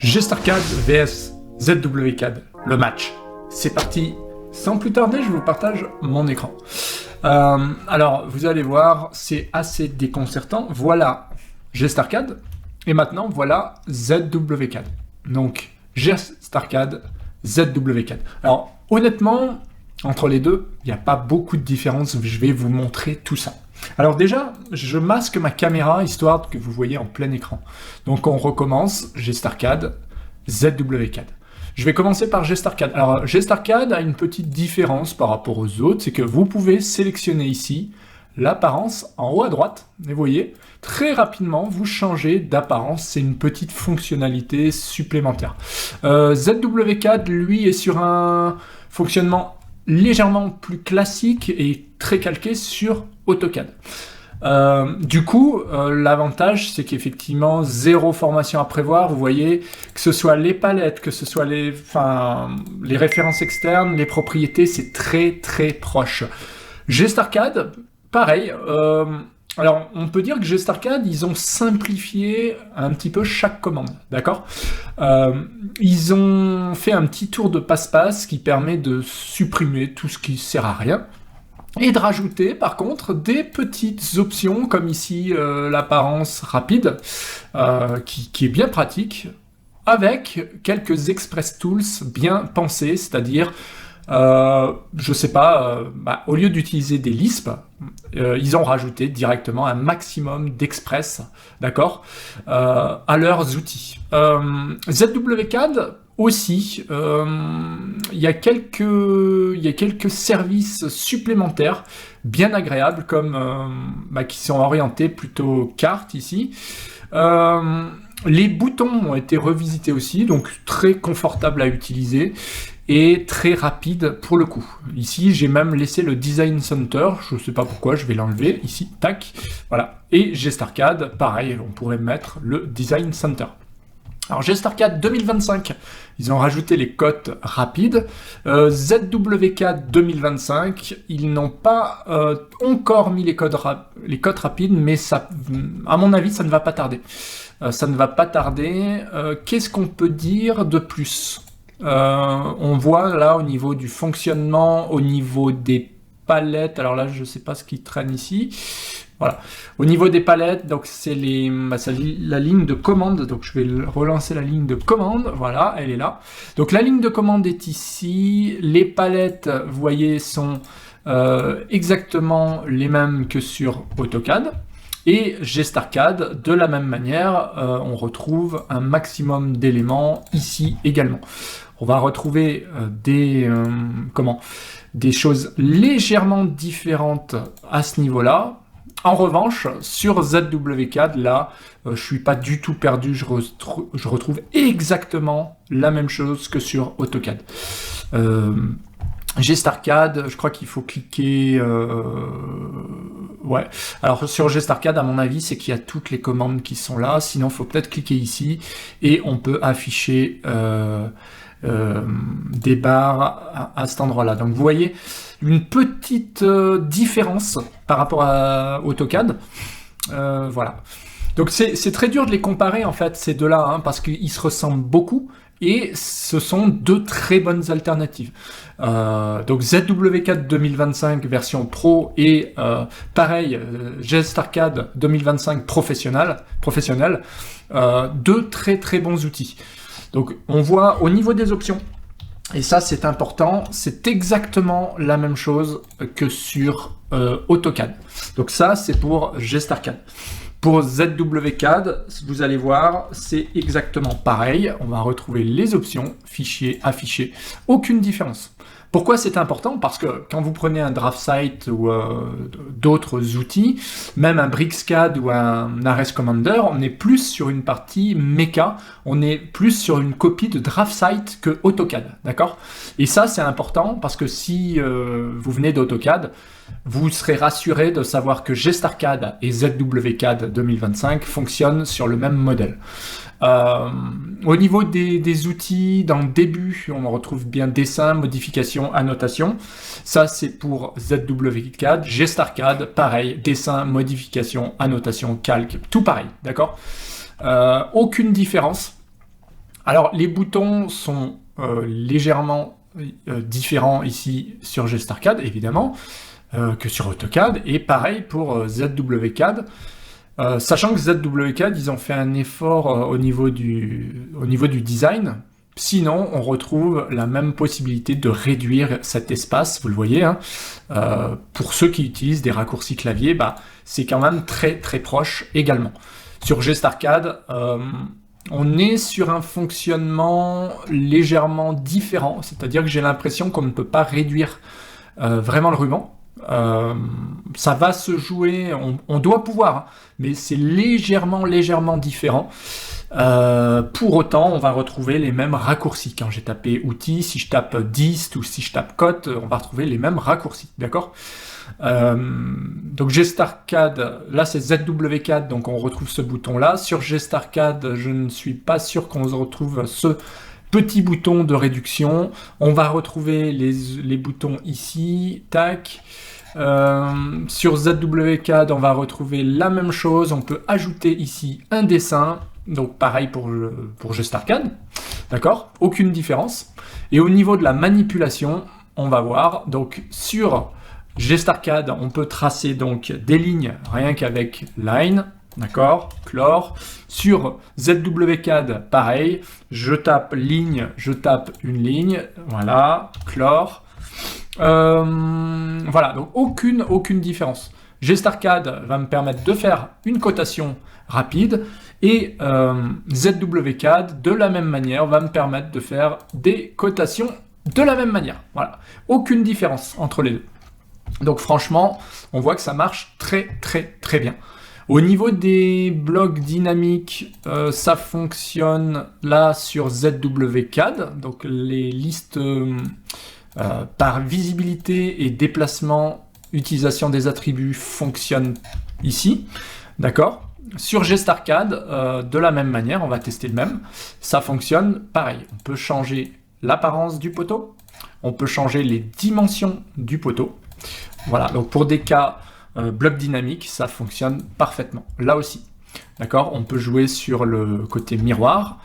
Gestarcad vs ZWCAD, le match. C'est parti. Sans plus tarder, je vous partage mon écran. Alors, vous allez voir, c'est assez déconcertant. Voilà Gestarcad, et maintenant, voilà ZWCAD. Donc, Gestarcad, ZWCAD. Alors, honnêtement, entre les deux, il n'y a pas beaucoup de différence. Je vais vous montrer tout ça. Alors déjà, je masque ma caméra, histoire que vous voyez en plein écran. Donc on recommence, Gestarcad, ZWCAD. Je vais commencer par Gestarcad. Alors Gestarcad a une petite différence par rapport aux autres, c'est que vous pouvez sélectionner ici l'apparence en haut à droite. Et vous voyez, très rapidement, vous changez d'apparence. C'est une petite fonctionnalité supplémentaire. ZWCAD, lui, est sur un fonctionnement légèrement plus classique et très calqué sur AutoCAD. Du coup, l'avantage, c'est qu'effectivement, zéro formation à prévoir. Vous voyez, que ce soit les palettes, que ce soit les références externes, les propriétés, c'est très très proche. Gestarcad, pareil. Alors, on peut dire que Gestarcad, ils ont simplifié un petit peu chaque commande, d'accord ? Ils ont fait un petit tour de passe-passe qui permet de supprimer tout ce qui sert à rien et de rajouter, par contre, des petites options, comme ici l'apparence rapide, qui est bien pratique, avec quelques Express Tools bien pensés, c'est-à-dire je sais pas, au lieu d'utiliser des Lisp, ils ont rajouté directement un maximum d'Express, d'accord, à leurs outils. ZWCAD aussi, il y a quelques services supplémentaires bien agréables, comme qui sont orientés plutôt carte ici. Les boutons ont été revisités aussi, donc très confortable à utiliser et très rapide pour le coup. Ici, j'ai même laissé le Design Center, je ne sais pas pourquoi, je vais l'enlever, ici, tac, voilà. Et Gestarcad, pareil, on pourrait mettre le Design Center. Alors Gestarcad 2025, ils ont rajouté les cotes rapides. ZWCAD 2025, ils n'ont pas encore mis les cotes rapides, mais ça, à mon avis, ça ne va pas tarder. Ça ne va pas tarder. Qu'est-ce qu'on peut dire de plus ? On voit là au niveau du fonctionnement, au niveau des palettes, alors là je ne sais pas ce qui traîne ici, voilà. Au niveau des palettes, donc c'est la ligne de commande, donc je vais relancer la ligne de commande, voilà, elle est là. Donc la ligne de commande est ici, les palettes, vous voyez, sont exactement les mêmes que sur AutoCAD. Et Gestarcad, de la même manière, on retrouve un maximum d'éléments ici également. On va retrouver des choses légèrement différentes à ce niveau-là. En revanche, sur ZWCAD, là, je suis pas du tout perdu, je retrouve exactement la même chose que sur AutoCAD. Gestarcad, je crois qu'il faut cliquer... ouais. Alors sur Gestarcad, à mon avis, c'est qu'il y a toutes les commandes qui sont là. Sinon, il faut peut-être cliquer ici et on peut afficher des barres à cet endroit-là. Donc vous voyez une petite différence par rapport à AutoCAD. Voilà. Donc c'est très dur de les comparer en fait, ces deux-là, hein, parce qu'ils se ressemblent beaucoup. Et ce sont deux très bonnes alternatives. Donc ZWCAD 2025 version Pro et pareil, Gestarcad 2025 professionnel, deux très très bons outils. Donc on voit au niveau des options, et ça c'est important, c'est exactement la même chose que sur AutoCAD. Donc ça c'est pour Gestarcad. Pour ZWCAD, vous allez voir, c'est exactement pareil. On va retrouver les options, fichier, afficher, aucune différence. Pourquoi c'est important ? Parce que quand vous prenez un DraftSight ou d'autres outils, même un BricsCAD ou un Ares Commander, on est plus sur une partie méca, on est plus sur une copie de DraftSight que AutoCAD, d'accord ? Et ça, c'est important parce que si vous venez d'AutoCAD, vous serez rassuré de savoir que Gestarcad et ZWCAD 2025 fonctionnent sur le même modèle. Au niveau des outils, dans le début, on retrouve bien dessin, modification, annotation. Ça, c'est pour ZWCAD. Gestarcad, pareil, dessin, modification, annotation, calque, tout pareil, d'accord ? Aucune différence. Alors, les boutons sont légèrement différents ici sur GestArcade, évidemment, que sur AutoCAD, et pareil pour ZWCAD, sachant que ZWCAD, ils ont fait un effort au niveau du design. Sinon, on retrouve la même possibilité de réduire cet espace, vous le voyez, hein. Pour ceux qui utilisent des raccourcis clavier, bah, c'est quand même très très proche également. Sur GestArcade, on est sur un fonctionnement légèrement différent, c'est-à-dire que j'ai l'impression qu'on ne peut pas réduire vraiment le ruban. Ça va se jouer, on doit pouvoir, hein, mais c'est légèrement différent. Pour autant, on va retrouver les mêmes raccourcis. Quand j'ai tapé outils, si je tape dist ou si je tape cote, on va retrouver les mêmes raccourcis, d'accord? Donc GestArcade, là c'est ZWCAD, donc on retrouve ce bouton-là. Sur GestArcade, je ne suis pas sûr qu'on retrouve ce petit bouton de réduction. On va retrouver les boutons ici, tac. Sur ZWCAD, on va retrouver la même chose. On peut ajouter ici un dessin. Donc pareil pour GestArcade, d'accord? Aucune différence. Et au niveau de la manipulation, on va voir, donc sur GestArcade, on peut tracer donc des lignes rien qu'avec line, d'accord? Chlore. Sur ZWCAD, pareil, je tape ligne, je tape une ligne, voilà, chlore. Voilà, donc aucune différence. GestArcade va me permettre de faire une cotation rapide et ZWCAD, de la même manière, va me permettre de faire des cotations de la même manière. Voilà, aucune différence entre les deux. Donc franchement, on voit que ça marche très bien. Au niveau des blocs dynamiques, ça fonctionne là sur ZWCAD, donc les listes par visibilité et déplacement, utilisation des attributs fonctionnent ici, d'accord? Sur GestArcade, de la même manière, on va tester le même, ça fonctionne pareil. On peut changer l'apparence du poteau, on peut changer les dimensions du poteau. Voilà, donc pour des cas bloc dynamique, ça fonctionne parfaitement. Là aussi, d'accord? On peut jouer sur le côté miroir,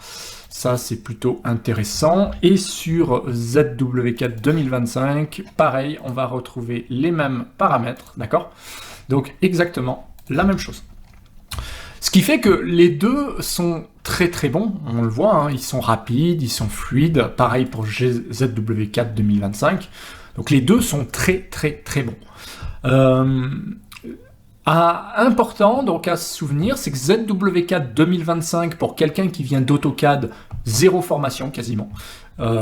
ça c'est plutôt intéressant. Et sur ZWCAD 2025, pareil, on va retrouver les mêmes paramètres, d'accord? Donc exactement la même chose. Ce qui fait que les deux sont très bons, on le voit, hein, ils sont rapides, ils sont fluides, pareil pour ZWCAD 2025, donc les deux sont très bons. Important donc à se souvenir, c'est que ZWCAD 2025, pour quelqu'un qui vient d'AutoCAD, zéro formation quasiment,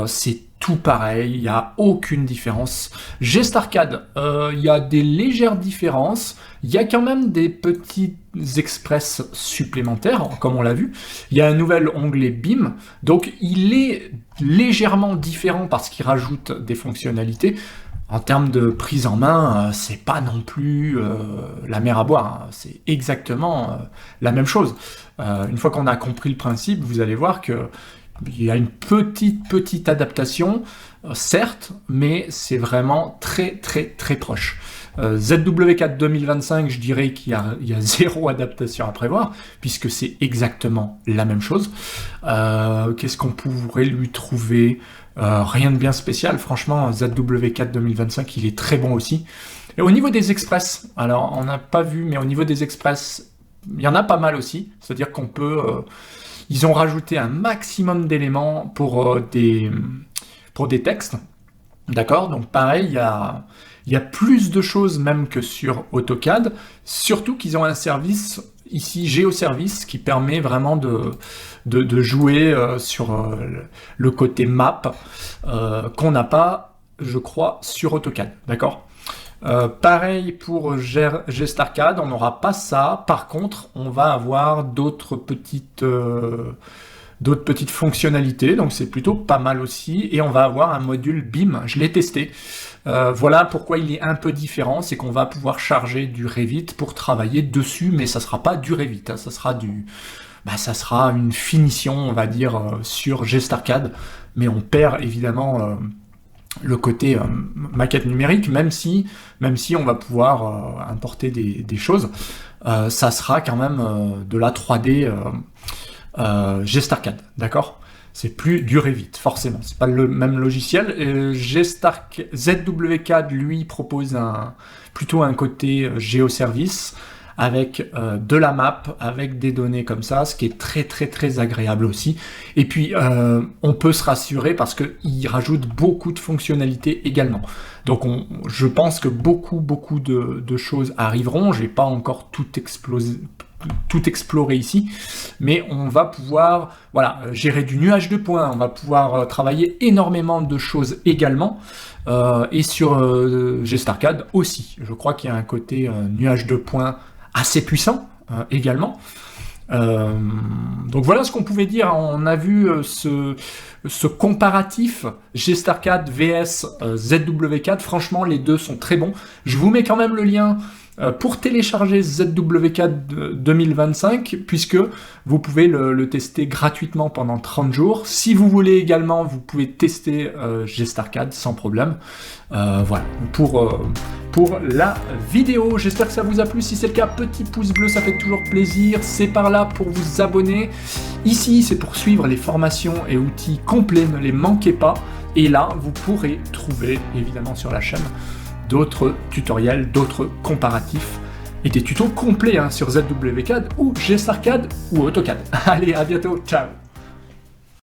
c'est tout pareil, il n'y a aucune différence. GestArcade, il y a des légères différences, il y a quand même des petits express supplémentaires, comme on l'a vu. Il y a un nouvel onglet BIM, donc il est légèrement différent parce qu'il rajoute des fonctionnalités. En termes de prise en main, c'est pas non plus la mer à boire, hein. C'est exactement la même chose. Une fois qu'on a compris le principe, vous allez voir que il y a une petite adaptation, certes, mais c'est vraiment très proche. ZWCAD 2025, je dirais qu'il y a zéro adaptation à prévoir, puisque c'est exactement la même chose. Qu'est-ce qu'on pourrait lui trouver? Rien de bien spécial, franchement, ZWCAD 2025, il est très bon aussi. Et au niveau des express, alors on n'a pas vu, mais au niveau des express, il y en a pas mal aussi, c'est-à-dire qu'on peut... ils ont rajouté un maximum d'éléments pour des textes, d'accord? Donc pareil, il y a plus de choses même que sur AutoCAD, surtout qu'ils ont un service ici, GeoService, qui permet vraiment de jouer sur le côté map qu'on n'a pas, je crois, sur AutoCAD, d'accord? Pareil pour GestArcade, on n'aura pas ça. Par contre, on va avoir d'autres petites fonctionnalités, donc c'est plutôt pas mal aussi. Et on va avoir un module BIM, je l'ai testé. Voilà pourquoi il est un peu différent, c'est qu'on va pouvoir charger du Revit pour travailler dessus, mais ça sera pas du Revit, hein, ça sera une finition, on va dire, sur GestArcade, mais on perd évidemment le côté maquette numérique, même si on va pouvoir importer des choses, ça sera quand même de la 3D GestArcade, d'accord? c'est plus du Revit, forcément. C'est pas le même logiciel. ZWCAD, lui, propose plutôt un côté géoservice, avec de la map, avec des données comme ça, ce qui est très très très agréable aussi. Et puis on peut se rassurer parce qu'il rajoute beaucoup de fonctionnalités également. Donc je pense que beaucoup de choses arriveront. J'ai pas encore tout exploré ici, mais on va pouvoir gérer du nuage de points, on va pouvoir travailler énormément de choses également. Et sur GStarCAD aussi. Je crois qu'il y a un côté nuage de points assez puissant également. Donc voilà ce qu'on pouvait dire. On a vu ce comparatif GStarCAD vs ZWCAD. Franchement, les deux sont très bons. Je vous mets quand même le lien pour télécharger ZWCAD 2025, puisque vous pouvez le tester gratuitement pendant 30 jours. Si vous voulez également, vous pouvez tester GStarCAD sans problème. Voilà, pour la vidéo. J'espère que ça vous a plu. Si c'est le cas, petit pouce bleu, ça fait toujours plaisir. C'est par là pour vous abonner. Ici, c'est pour suivre les formations et outils complets. Ne les manquez pas. Et là, vous pourrez trouver, évidemment, sur la chaîne, d'autres tutoriels, d'autres comparatifs et des tutos complets sur ZWCAD ou GStarCAD ou AutoCAD. Allez, à bientôt, ciao!